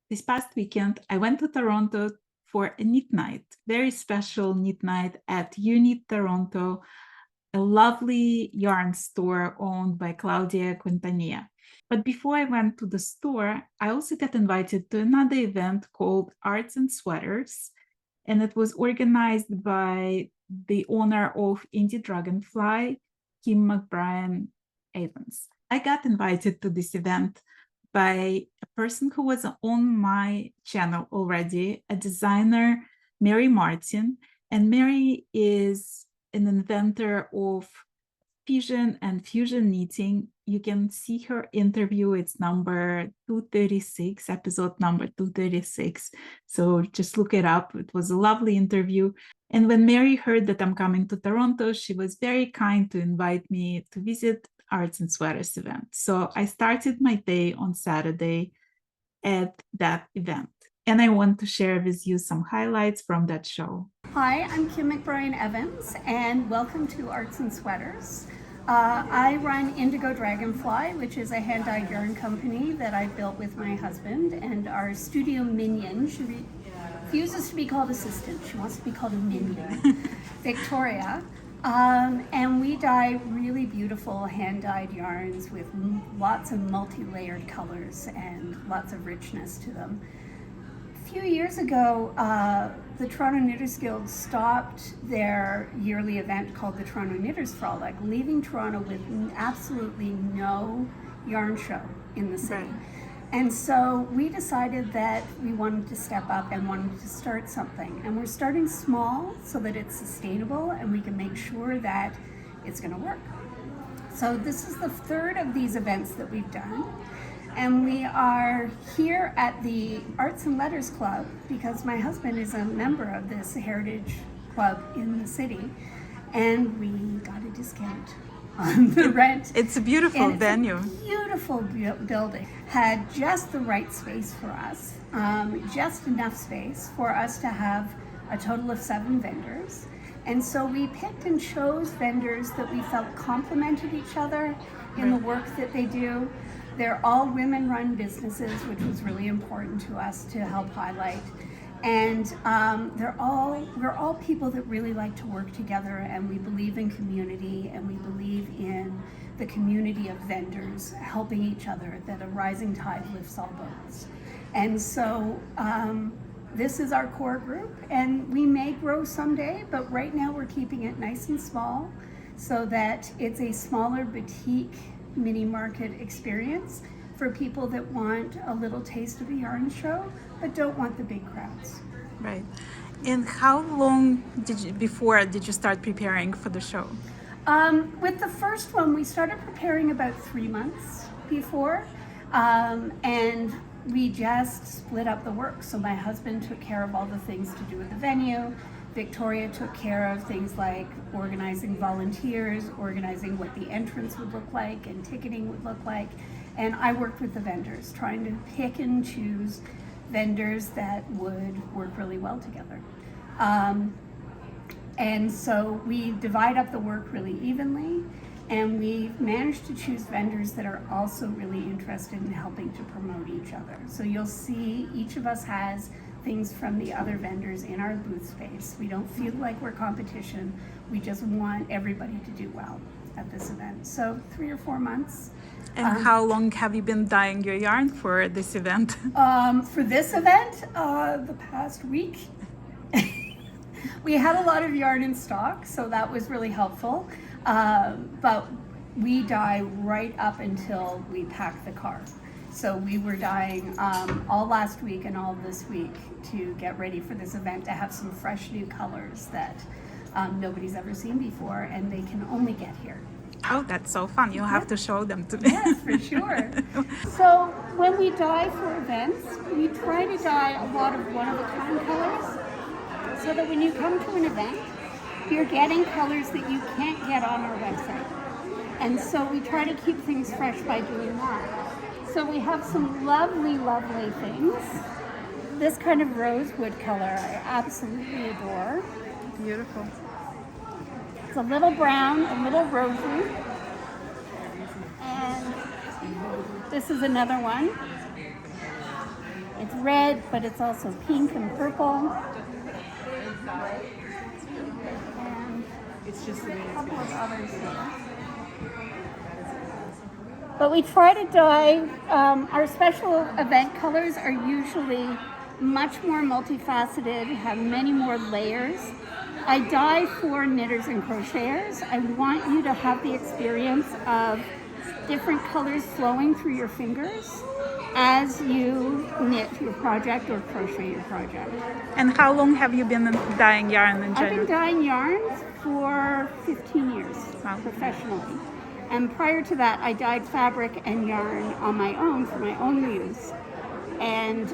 This past weekend, I went to Toronto for a knit night, very special knit night at Yarny, Toronto, a lovely yarn store owned by Claudia Quintanilla. But before I went to the store, I also got invited to another event called Arts and Sweaters, and it was organized by the owner of Indie Dragonfly, Kim McBrien Evans. I got invited to this event by a person who was on my channel already, a designer, Mary Martin. And Mary is an inventor of fusion and fusion knitting. You can see her interview. It's number 236, episode number 236. So just look it up. It was a lovely interview. And when Mary heard that I'm coming to Toronto, she was very kind to invite me to visit Arts and Sweaters event. So I started my day on Saturday at that event. And I want to share with you some highlights from that show. Hi, I'm Kim McBrien Evans, and welcome to Arts and Sweaters. I run Indigo Dragonfly, which is a hand-dyed yarn company that I built with my husband, and our studio minion, she refuses to be called assistant, she wants to be called a minion, Victoria. And we dye really beautiful hand-dyed yarns with lots of multi-layered colors and lots of richness to them. A few years ago, the Toronto Knitters Guild stopped their yearly event called the Toronto Knitters Frolic, leaving Toronto with absolutely no yarn show in the city. Right. And so we decided that we wanted to step up and wanted to start something. And we're starting small so that it's sustainable and we can make sure that it's going to work. So this is the third of these events that we've done. And we are here at the Arts and Letters Club because my husband is a member of this heritage club in the city, and we got a discount on the rent. It's a beautiful venue. A beautiful building. Had just the right space for us, just enough space for us to have a total of 7 vendors. And so we picked and chose vendors that we felt complemented each other in the work that they do. They're all women-run businesses, which was really important to us to help highlight. And we're all people that really like to work together, and we believe in community, and we believe in the community of vendors helping each other, that a rising tide lifts all boats. And so this is our core group, and we may grow someday, but right now we're keeping it nice and small so that it's a smaller boutique mini market experience for people that want a little taste of a yarn show but don't want the big crowds. Right. And how long did you start preparing for the show? With the first one, we started preparing about 3 months before, and we just split up the work. So my husband took care of all the things to do with the venue. Victoria took care of things like organizing volunteers, organizing what the entrance would look like and ticketing would look like. And I worked with the vendors, trying to pick and choose vendors that would work really well together. And so we divide up the work really evenly, and we managed to choose vendors that are also really interested in helping to promote each other. So you'll see each of us has things from the other vendors in our booth space. We don't feel like we're competition. We just want everybody to do well at this event. So 3 or 4 months. And how long have you been dyeing your yarn for this event? For this event, the past week. We had a lot of yarn in stock, so that was really helpful. But we dye right up until we pack the car. So we were dyeing all last week and all this week to get ready for this event, to have some fresh new colors that nobody's ever seen before, and they can only get here. Oh, that's so fun. You'll have to show them to me. Yes, for sure. So when we dye for events, we try to dye a lot of one-of-a-kind colors so that when you come to an event, you're getting colors that you can't get on our website. And so we try to keep things fresh by doing that. So we have some lovely, lovely things. This kind of rosewood color I absolutely adore. Beautiful. It's a little brown, a little rosy. And this is another one. It It's red, but it's also pink and purple. And It's just the way a it's couple of going. others here. But we try to dye, our special event colors are usually much more multifaceted, have many more layers. I dye for knitters and crocheters. I want you to have the experience of different colors flowing through your fingers as you knit your project or crochet your project. And how long have you been dyeing yarn in I've been general? dyeing yarns for 15 years professionally. And prior to that, I dyed fabric and yarn on my own for my own use. And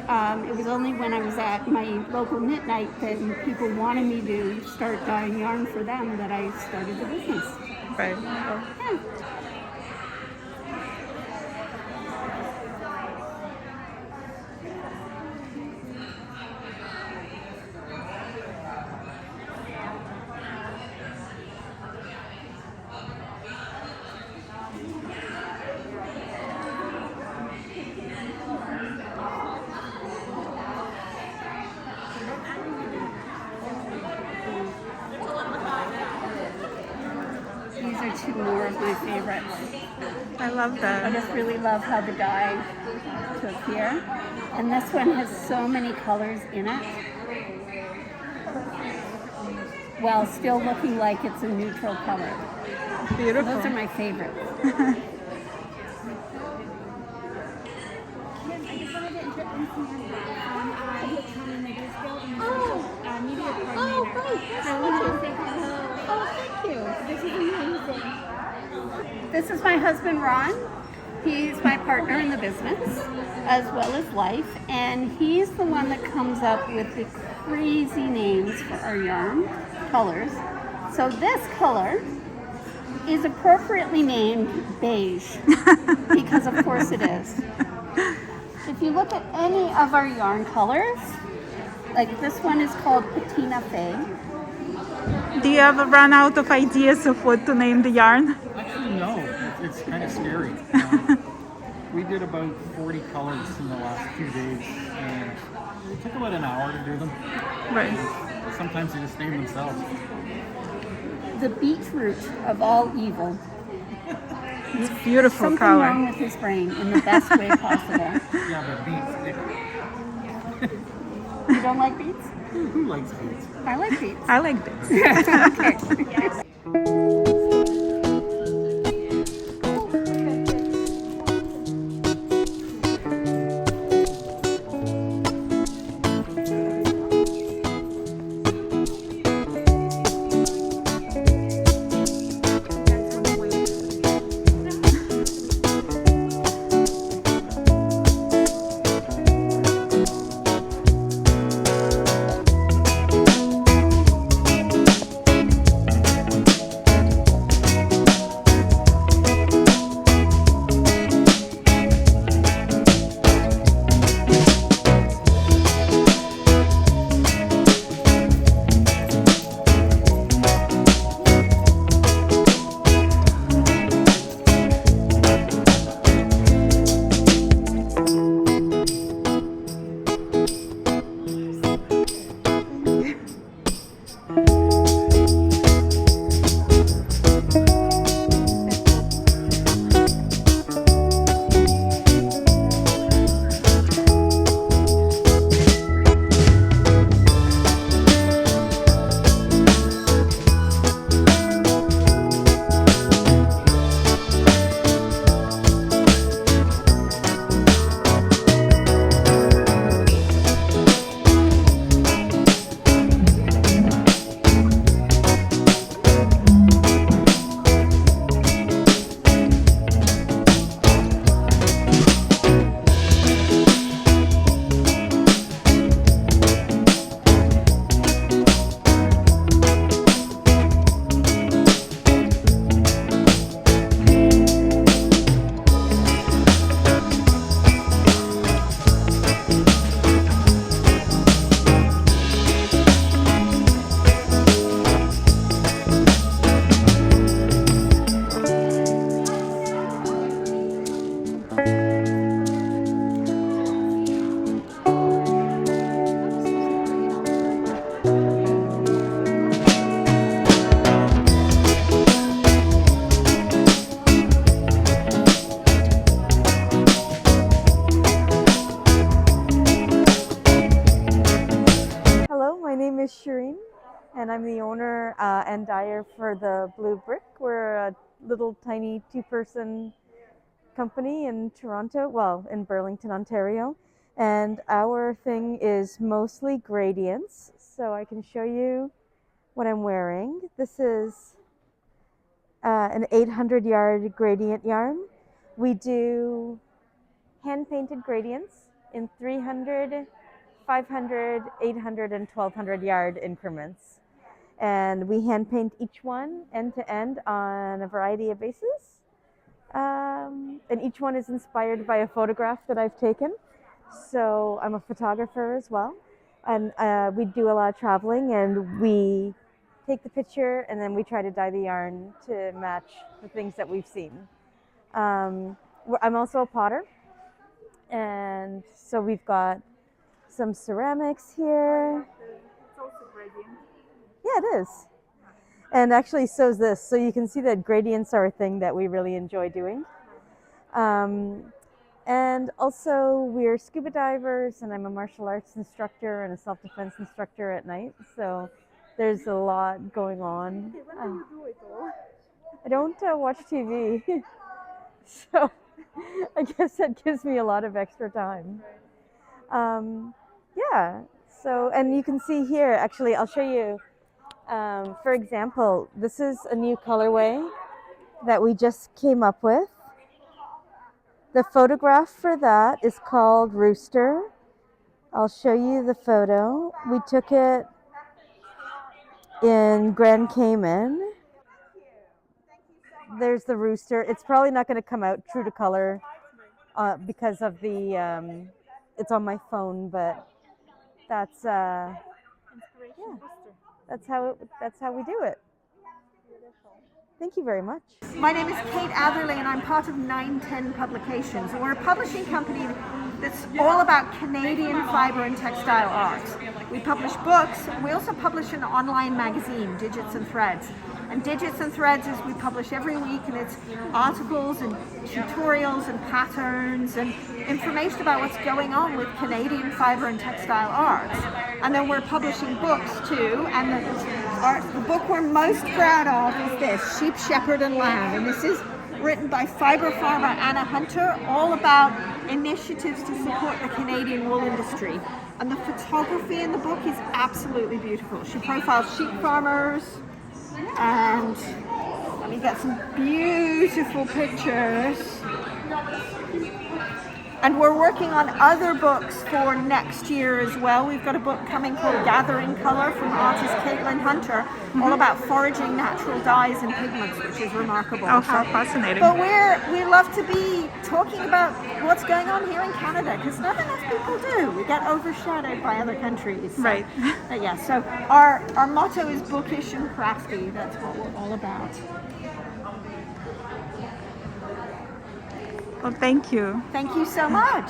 it was only when I was at my local knit night that people wanted me to start dyeing yarn for them that I started the business. Right. Yeah. These are two more of my favorites. I love I that. just really love how the dye took here. And this one has so many colors in it, while still looking like it's a neutral color. Beautiful. Those are my favorites. This is my husband, Ron. He's my partner in the business, as well as life, and he's the one that comes up with the crazy names for our yarn colors. So this color is appropriately named beige, because of course it is. If you look at any of our yarn colors, like this one is called Patina Fay. Do you ever run out of ideas of what to name the yarn? Actually, no. It's kind of scary. We did about 40 colors in the last few days, and it took about an hour to do them. Right. Sometimes they just name themselves. The beetroot of all evil. It's beautiful Something color. wrong with his brain in the best way possible. Yeah, but beets. You don't like beets? Who likes beets? I like beets. I like this. is Shireen, and I'm the owner and dyer for the Blue Brick. We're a little tiny two-person company in Toronto, well, in Burlington, Ontario. And our thing is mostly gradients. So I can show you what I'm wearing. This is an 800-yard gradient yarn. We do hand-painted gradients in 300, 500, 800, and 1200-yard increments. And we hand paint each one end to end on a variety of bases. And each one is inspired by a photograph that I've taken. So I'm a photographer as well. And we do a lot of traveling, and we take the picture and then we try to dye the yarn to match the things that we've seen. I'm also a potter. And so we've got some ceramics here. It's also gradient. Yeah, it is. And actually so is this. So you can see that gradients are a thing that we really enjoy doing. And also we're scuba divers, and I'm a martial arts instructor and a self-defense instructor at night. So there's a lot going on. Okay, when do you do it all? I don't watch TV. So I guess that gives me a lot of extra time. Yeah, so, and you can see here, actually, I'll show you, for example, this is a new colorway that we just came up with. The photograph for that is called Rooster. I'll show you the photo. We took it in Grand Cayman. There's the rooster. It's probably not going to come out true to color because of the, it's on my phone, but that's that's how we do it. Thank you very much. My name is Kate Atherley, and I'm part of 910 Publications. And we're a publishing company that's all about Canadian fiber and textile art. We publish books. We also publish an online magazine, Digits and Threads. And Digits and Threads is we publish every week, and it's articles and tutorials and patterns and information about what's going on with Canadian fiber and textile arts. And then we're publishing books too, and the book we're most proud of is this, Sheep, Shepherd and Lamb. And this is written by fiber farmer Anna Hunter, all about initiatives to support the Canadian wool industry. And the photography in the book is absolutely beautiful. She profiles sheep farmers, and let me get some beautiful pictures. And we're working on other books for next year as well. We've got a book coming called Gathering Color from artist Caitlin Hunter, all about foraging natural dyes and pigments, which is remarkable. Oh, how fascinating. But we love to be talking about what's going on here in Canada, because not enough people do. We get overshadowed by other countries. So, Right. yeah, so our motto is bookish and crafty. That's what we're all about. Well, thank you. Thank you so much.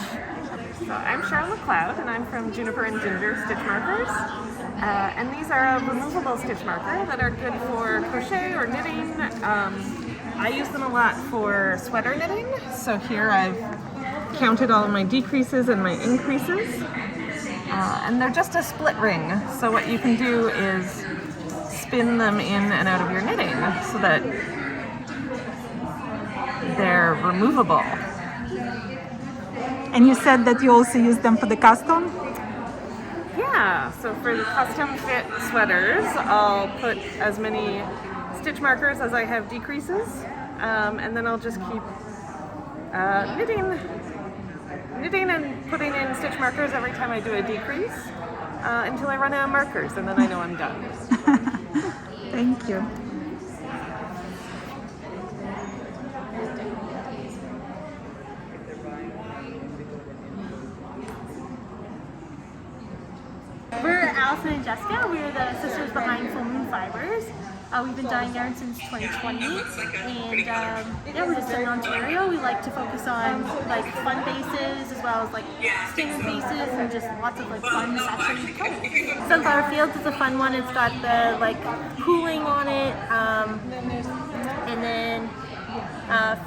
So I'm Charlotte Cloud, and I'm from Juniper and Ginger Stitch Markers. And these are a removable stitch marker that are good for crochet or knitting. I use them a lot for sweater knitting. So here I've counted all of my decreases and my increases. And they're just a split ring. So what you can do is spin them in and out of your knitting so that they're removable. And you said that you also use them for the custom? Yeah, so for the custom fit sweaters, I'll put as many stitch markers as I have decreases, and then I'll just keep knitting and putting in stitch markers every time I do a decrease until I run out of markers, and then I know I'm done. Thank you. We're Allison and Jessica. We're the sisters behind Full Moon Fibers. We've been dyeing yarn since 2020, and yeah, we're just in Ontario. We like to focus on like fun bases as well as like standard bases and just lots of like fun saturated colors. Sunflower Fields is a fun one. It's got the like cooling on it, and then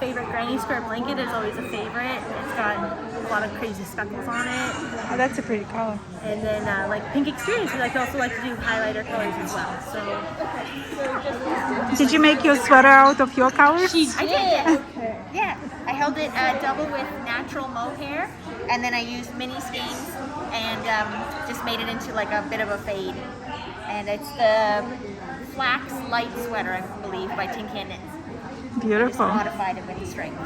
favorite Granny Square Blanket is always a favorite. It's got a lot of crazy speckles on it. Oh, that's a pretty color. And then like Pink Experience, we also like to do highlighter colors as well. So Did you make your sweater out of your colors? I did. Yeah, I held it double with natural mohair, and then I used mini skeins and just made it into like a bit of a fade. And it's the Flax Light Sweater, I believe, by Tin Can Knits. Just Beautiful. modified it with the strings.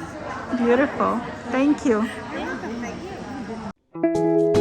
Beautiful. Thank you. Thank you.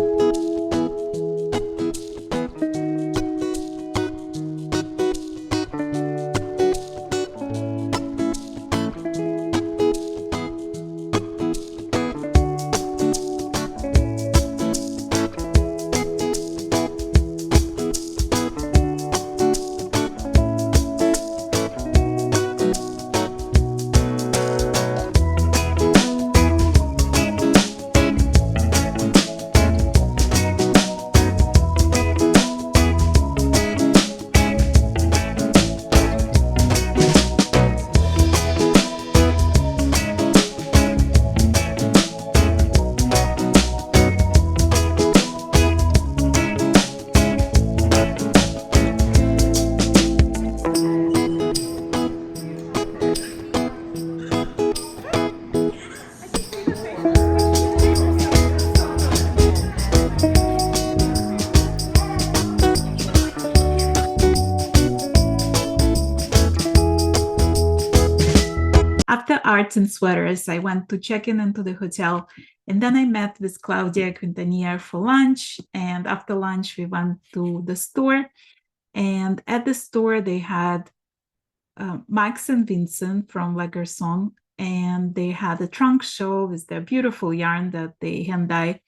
After arts and sweaters, I went to check in into the hotel, and then I met with Claudia Quintanier for lunch. And after lunch, we went to the store. And at the store, they had Max and Vincent from La Garçon, and they had a trunk show with their beautiful yarn that they hand dye.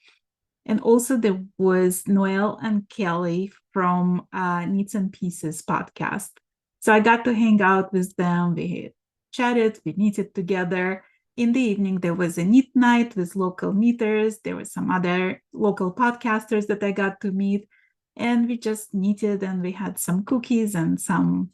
And also there was Noelle and Kelly from Knits and Pieces podcast. So I got to hang out with them. We chatted, we knitted together. In the evening, there was a knit night with local knitters. There were some other local podcasters that I got to meet. And we just knitted and we had some cookies and some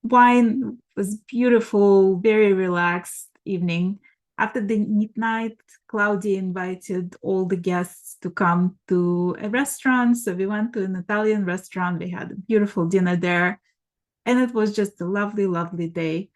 wine. It was beautiful, very relaxed evening. After the knit night, Claudia invited all the guests to come to a restaurant. So we went to an Italian restaurant. We had a beautiful dinner there. And it was just a lovely, lovely day.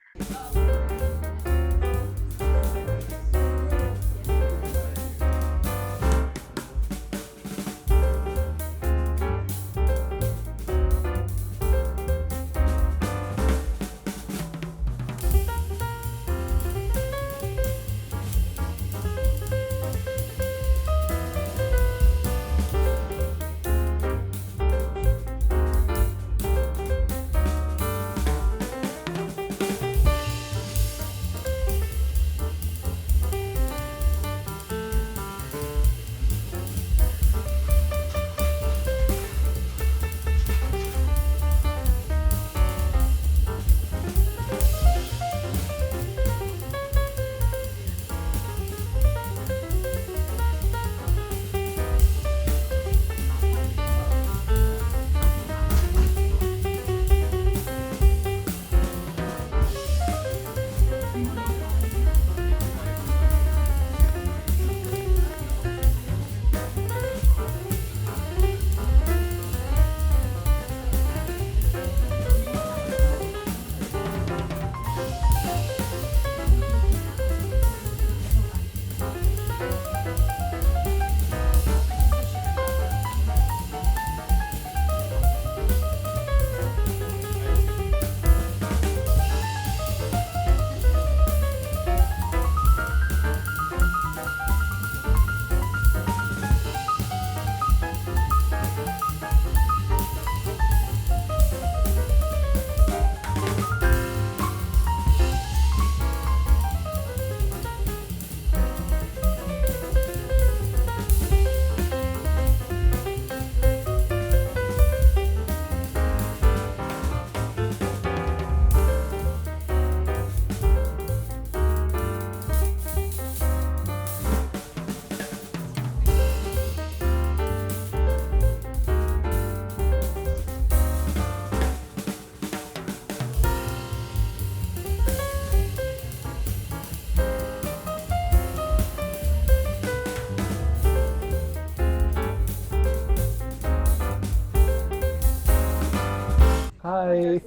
Hi.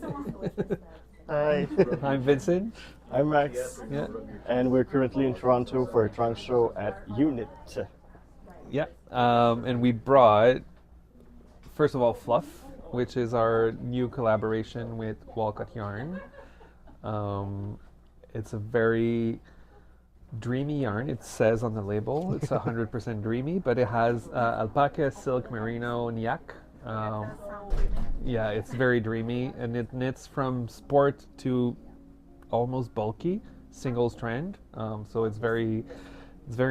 Hi, I'm Vincent. I'm Max, Yeah. and we're currently in Toronto for a trunk show at Unit. Yeah. And we brought, first of all, Fluff, which is our new collaboration with Walcott Yarn. Um, it's a very dreamy yarn. It says on the label it's 100% dreamy, but it has alpaca, silk, merino, and yak. Yeah, it's very dreamy, and it knits from sport to almost bulky, single strand. So it's very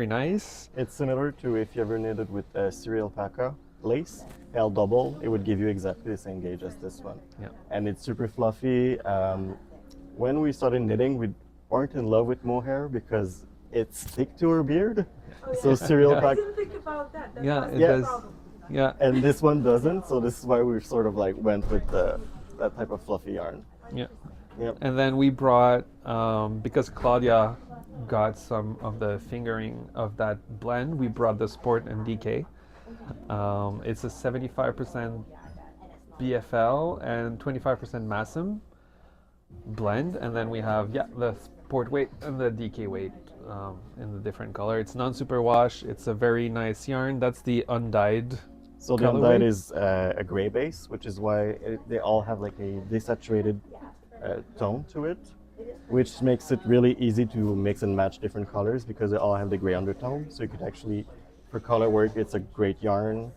nice. It's similar to if you ever knitted with cereal alpaca lace, L double, it would give you exactly the same gauge as this one. Yeah. And it's super fluffy. When we started knitting, we weren't in love with mohair because it's thick to our beard. So cereal Yeah. alpaca, think about that. Yeah, it Yeah. does. Yeah. and this one doesn't. So this is why we sort of like went with that type of fluffy yarn. Yeah. Yep. And then we brought, because Claudia got some of the fingering of that blend, we brought the Sport and DK. It's a 75% BFL and 25% Massam blend. And then we have, the Sport weight and the DK weight in the different color. It's non-superwash. It's a very nice yarn. That's the undyed. So the Colorway? undyed is a gray base, which is why they all have like a desaturated tone to it, which makes it really easy to mix and match different colors because they all have the gray undertone. So you could actually, for color work, it's a great yarn.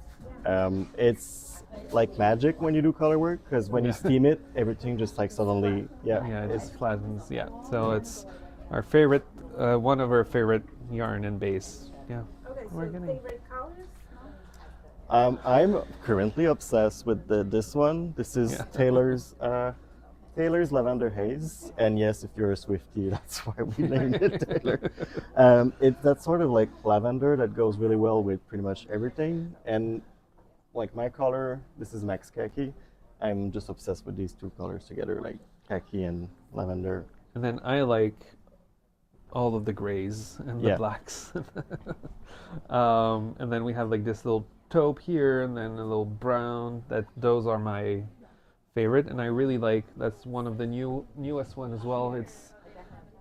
It's like magic when you do color work because when you steam it, everything just like suddenly, Yeah, it just flattens. Yeah, so it's our favorite, one of our favorite yarn and base. Yeah. We're getting. Favorite colors? I'm currently obsessed with this one. This is Yeah. Taylor's Lavender Haze, and yes, if you're a Swiftie, that's why we named it Taylor. That's sort of like lavender that goes really well with pretty much everything. And like my color, this is Max Khaki. I'm just obsessed with these two colors together, like khaki and lavender. And then I like all of the grays and the Yeah. blacks. And then we have like this little taupe here, and then a little brown. Those are my favorite, and I really like. That's one of the newest one as well. It's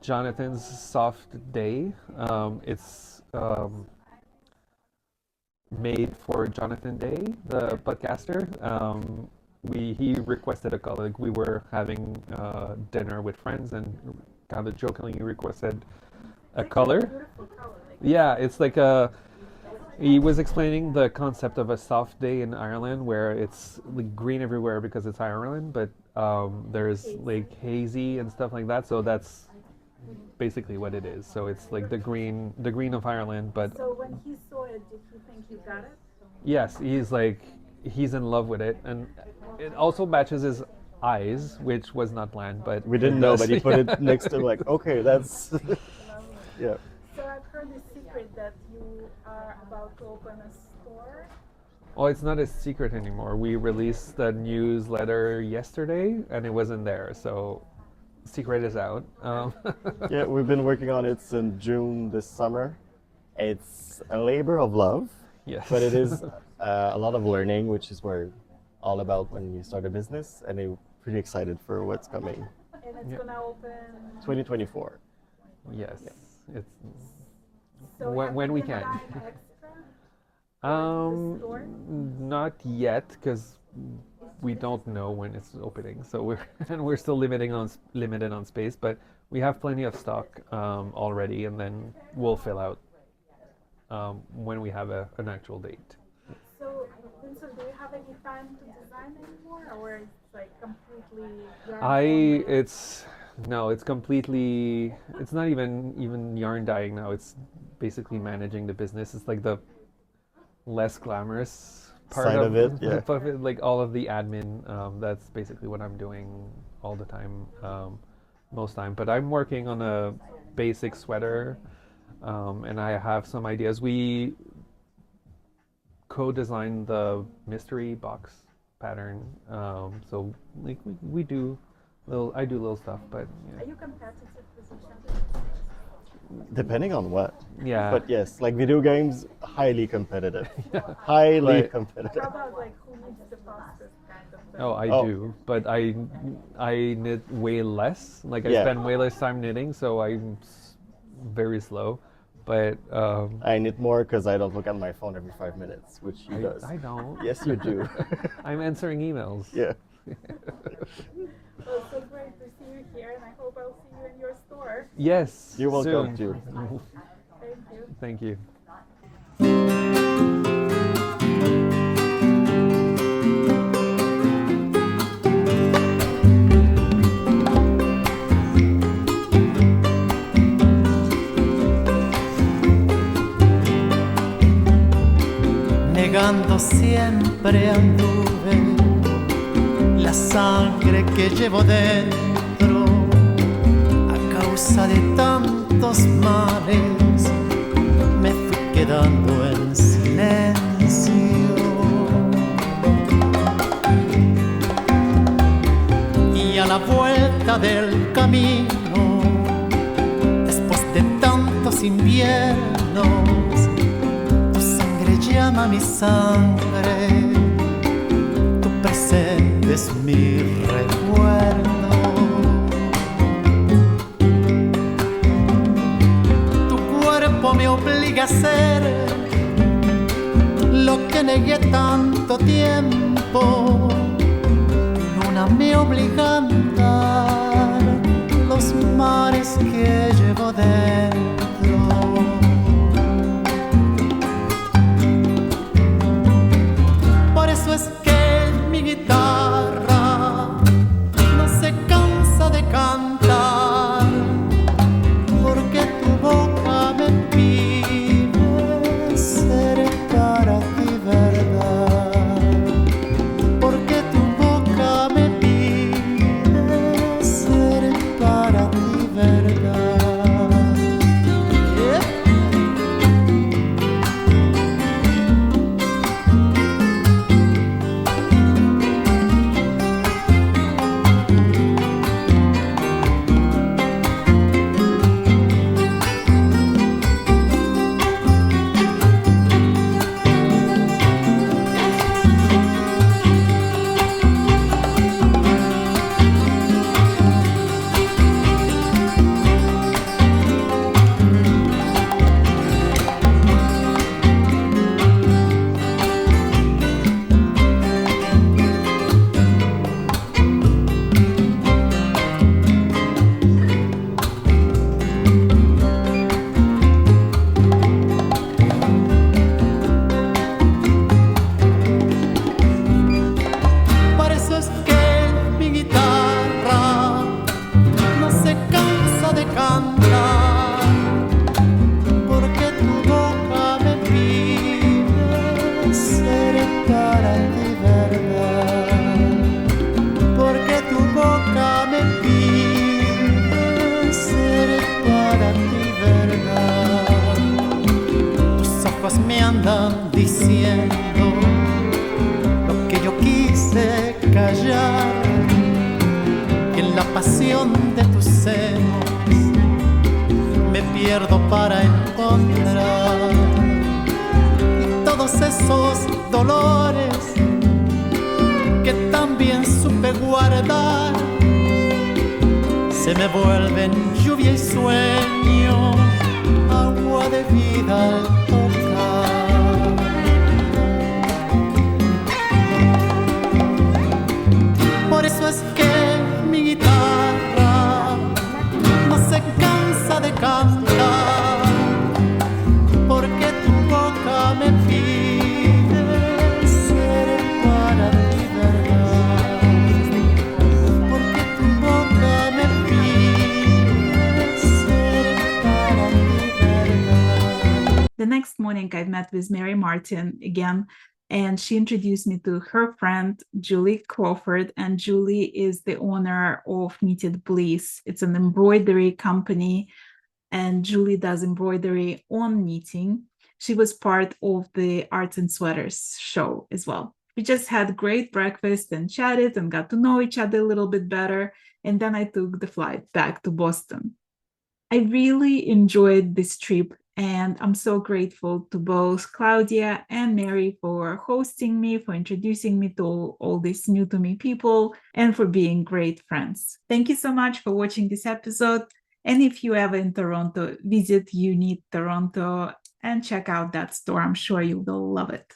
Jonathan's Soft Day. It's made for Jonathan Day, the podcaster. He requested a color. Like we were having dinner with friends, and kind of jokingly requested a color. Yeah, it's like a. He was explaining the concept of a soft day in Ireland, where it's like green everywhere because it's Ireland, but there's like hazy and stuff like that. So that's basically what it is. So it's like the green of Ireland, but So when he saw it, did he think you got it? yes, he's in love with it, and it also matches his eyes, which was not planned, but We didn't it know, does. but he put it next to like, okay, that's yeah. So I've heard the secret that you are about to open a store. Oh, it's not a secret anymore. We released the newsletter yesterday, and it wasn't there, so secret is out. Yeah, we've been working on it since June this summer. It's a labor of love, Yes. but it is a lot of learning, which is where all about when you start a business, and I'm pretty excited for what's coming. And it's Yeah. gonna open. 2024. Yes. It's So when we have can. you been buying extra? store? Not yet, because we don't know when it's opening. So we're still limited on space, but we have plenty of stock already, and then we'll fill out when we have an actual date. So, Vincent, do you have any time to design anymore, or it's like completely? It's completely. It's not even yarn dyeing now. It's basically managing the business. It's like the less glamorous part Side of it, yeah. of it, like all of the admin. That's basically what I'm doing all the time, most time. But I'm working on a basic sweater, and I have some ideas. We co-designed the mystery box pattern, so like we do I do little stuff, but Are you competitive with each other? Depending on what. yeah. But yes, like video games, highly competitive. Highly But- competitive. How about like who needs the fastest kind Oh, I Oh. do, but I knit way less. Like I Yeah. spend way less time knitting, so very slow. But I knit more because I don't look at my phone every 5 minutes, which he does. I don't. Yes, you do. I'm answering emails. Yeah. Well, it's so great to see you here, and I hope I'll see you in your store. Yes. You're welcome soon. too. Thank you. Thank you. Negando siempre anduve la sangre que llevo dentro a causa de tantos males me fui quedando en silencio y a la vuelta del camino después de tantos inviernos llama mi sangre, tu presente es mi recuerdo. Tu cuerpo me obliga a hacer lo que negué tanto tiempo. Tu luna me obliga a andar los mares que llevo dentro. Por eso es que mi guitarra no se cansa de cantar, porque tu boca me pide ser para ti verdad, porque tu boca me pide ser para ti verdad. Me andan diciendo lo que yo quise callar, que en la pasión de tus senos me pierdo para encontrar y todos esos dolores que también supe guardar se me vuelven lluvia y sueño, agua de vida al por eso es que mi guitarra no se cansa de cantar, porque tu boca me pide ser para ti verdad, porque tu boca me pide ser para ti verdad. The next morning, I met with Mary Martin again, and she introduced me to her friend, Julie Crawford. And Julie is the owner of Knitted Bliss. It's an embroidery company, and Julie does embroidery on knitting. She was part of the Arts and Sweaters show as well. We just had great breakfast and chatted and got to know each other a little bit better. And then I took the flight back to Boston. I really enjoyed this trip And I'm so grateful to both Claudia and Mary for hosting me, for introducing me to all these new to me people, and for being great friends. Thank you so much for watching this episode. And if you ever in Toronto, visit Unit Toronto and check out that store. I'm sure you will love it.